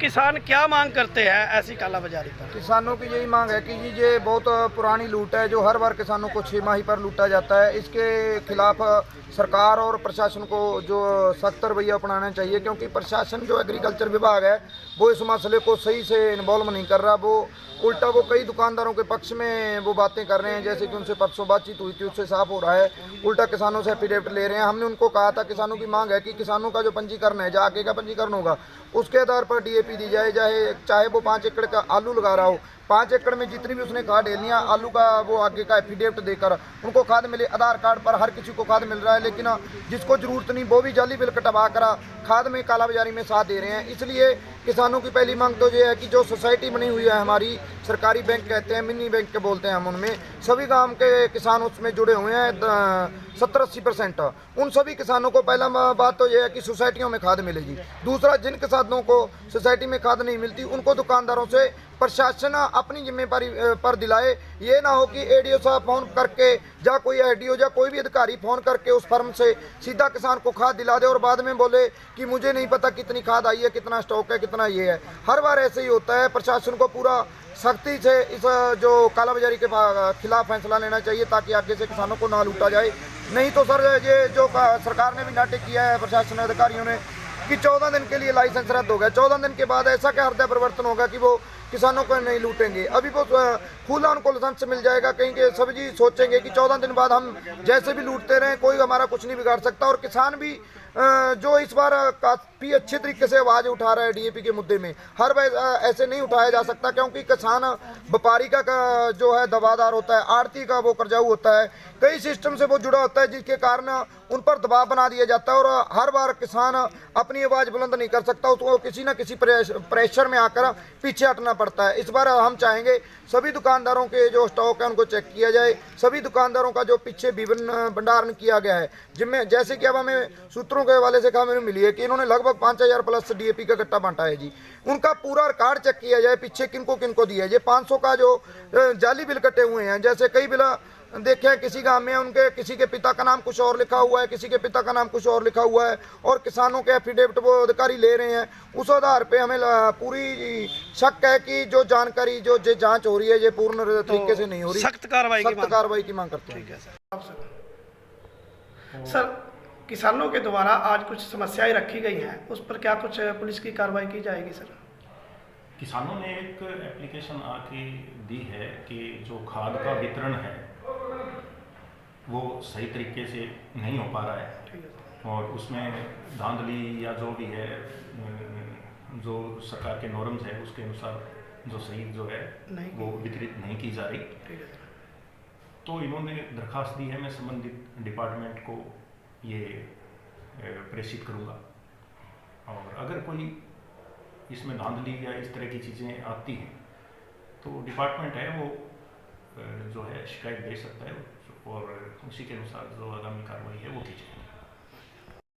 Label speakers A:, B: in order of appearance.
A: किसान क्या मांग करते हैं ऐसी कालाबाजारी पर?
B: किसानों की यही मांग है कि जी ये बहुत पुरानी लूट है जो हर बार किसानों को छमाही पर लूटा जाता है। इसके खिलाफ सरकार और प्रशासन को जो सख्त रवैया अपनाना चाहिए, क्योंकि प्रशासन जो एग्रीकल्चर विभाग है वो इस मसले को सही से इन्वॉल्व नहीं कर रहा। वो उल्टा वो कई दुकानदारों के पक्ष में वो बातें कर रहे हैं, जैसे कि उनसे परसों बातचीत हुई थी उससे साफ हो रहा है। उल्टा किसानों से एफिडेविट ले रहे हैं। हमने उनको कहा था, किसानों की मांग है कि किसानों का जो पंजीकरण है, जो आगे का पंजीकरण होगा उसके आधार पर डीएपी दी जाए। चाहे वो 5 एकड़ का आलू लगा रहा हो, 5 एकड़ में जितनी भी उसने खाद डेलियाँ आलू का वो आगे का एफिडेविट देकर उनको खाद मिले। आधार कार्ड पर हर किसी को खाद मिल रहा है, लेकिन जिसको जरूरत नहीं वो भी जाली बिल कटवा कर खाद में कालाबाजारी में साथ दे रहे हैं। इसलिए किसानों की पहली मांग तो ये है कि जो सोसाइटी बनी हुई है हमारी, सरकारी बैंक कहते हैं, मिनी बैंक के बोलते हैं हम, उनमें सभी गांव के किसान उसमें जुड़े हुए हैं 70-80%। उन सभी किसानों को पहला बात तो ये है कि सोसाइटियों में खाद मिलेगी। दूसरा, जिन किसानों को सोसाइटी में खाद नहीं मिलती उनको दुकानदारों से प्रशासन अपनी जिम्मेदारी पर दिलाए। ये ना हो कि एडीओ साहब फोन करके या कोई एडीओ या कोई भी अधिकारी फोन करके उस फर्म से सीधा किसान को खाद दिला दे और बाद में बोले कि मुझे नहीं पता कितनी खाद आई है, कितना स्टॉक है, कितना ये है। हर बार ऐसे ही होता है। प्रशासन को पूरा सख्ती से इस जो कालाबाजारी के खिलाफ फैसला लेना चाहिए ताकि आगे से किसानों को ना लूटा जाए। नहीं तो सर ये जो सरकार ने भी नाटक किया है प्रशासन अधिकारियों ने कि 14 दिन के लिए लाइसेंस रद्द हो गया। 14 दिन के बाद ऐसा क्या हृदय परिवर्तन होगा कि वो किसानों को नहीं लूटेंगे? अभी वो खुला उनको लाइसेंस मिल जाएगा। कहीं के सभी जी सोचेंगे कि 14 दिन बाद हम जैसे भी लूटते रहें, कोई हमारा कुछ नहीं बिगाड़ सकता। और किसान भी जो इस बार काफ़ी अच्छे तरीके से आवाज़ उठा रहा है डीएपी के मुद्दे में, हर बार ऐसे नहीं उठाया जा सकता, क्योंकि किसान व्यापारी का जो है दबादार होता है, आड़ती का वो कर्जाऊ होता है, कई सिस्टम से वो जुड़ा होता है, जिसके कारण उन पर दबाव बना दिया जाता है। और हर बार किसान अपनी आवाज़ बुलंद नहीं कर सकता, उसको किसी न किसी प्रेशर में आकर पीछे हटना पड़ता है। इस बार हम चाहेंगे सभी दुकानदारों के जो स्टॉक है उनको चेक किया जाए। सभी दुकानदारों का जो पीछे विभिन्न भंडारण किया गया है, जिनमें जैसे कि अब हमें सूत्रों के हवाले से खबर मिली है कि इन्होंने लगभग 5000 प्लस डीएपी का गट्टा बांटा है जी। उनका पूरा रिकॉर्ड चेक किया जाए, पीछे किनको किनको दिया है। ये 500 का जो जाली बिल कटे हुए हैं, जैसे कई बिल देखे हैं किसी गांव में, उनके किसी के पिता का नाम कुछ और लिखा हुआ है, किसी के पिता का नाम कुछ और लिखा हुआ है, और किसानों के एफिडेविट वो अधिकारी ले रहे हैं। उस आधार पे हमें पूरी शक है कि जो जानकारी जो जांच हो रही है ये पूर्ण तरीके से नहीं हो रही।
A: सख्त कार्रवाई
B: की मांग करते हैं।
A: ठीक है सर, किसानों के द्वारा आज कुछ समस्याएं रखी गई हैं, उस पर क्या कुछ पुलिस की कार्रवाई की जाएगी सर?
C: किसानों ने एक एप्लीकेशन आके दी है कि जो खाद का वितरण है वो सही तरीके से नहीं हो पा रहा है, और उसमें धांधली या जो भी है, जो सरकार के नॉर्म्स है उसके अनुसार जो सही जो है वो वितरित नहीं की जा रही। तो इन्होंने दरखास्त दी है, मैं संबंधित डिपार्टमेंट को ये प्रेषित करूँगा, और अगर कोई इसमें धांधली या इस तरह की चीज़ें आती हैं तो डिपार्टमेंट है वो जो है शिकायत दे सकता है, और उसी के अनुसार जो आगामी कार्रवाई है वो की जाएगी।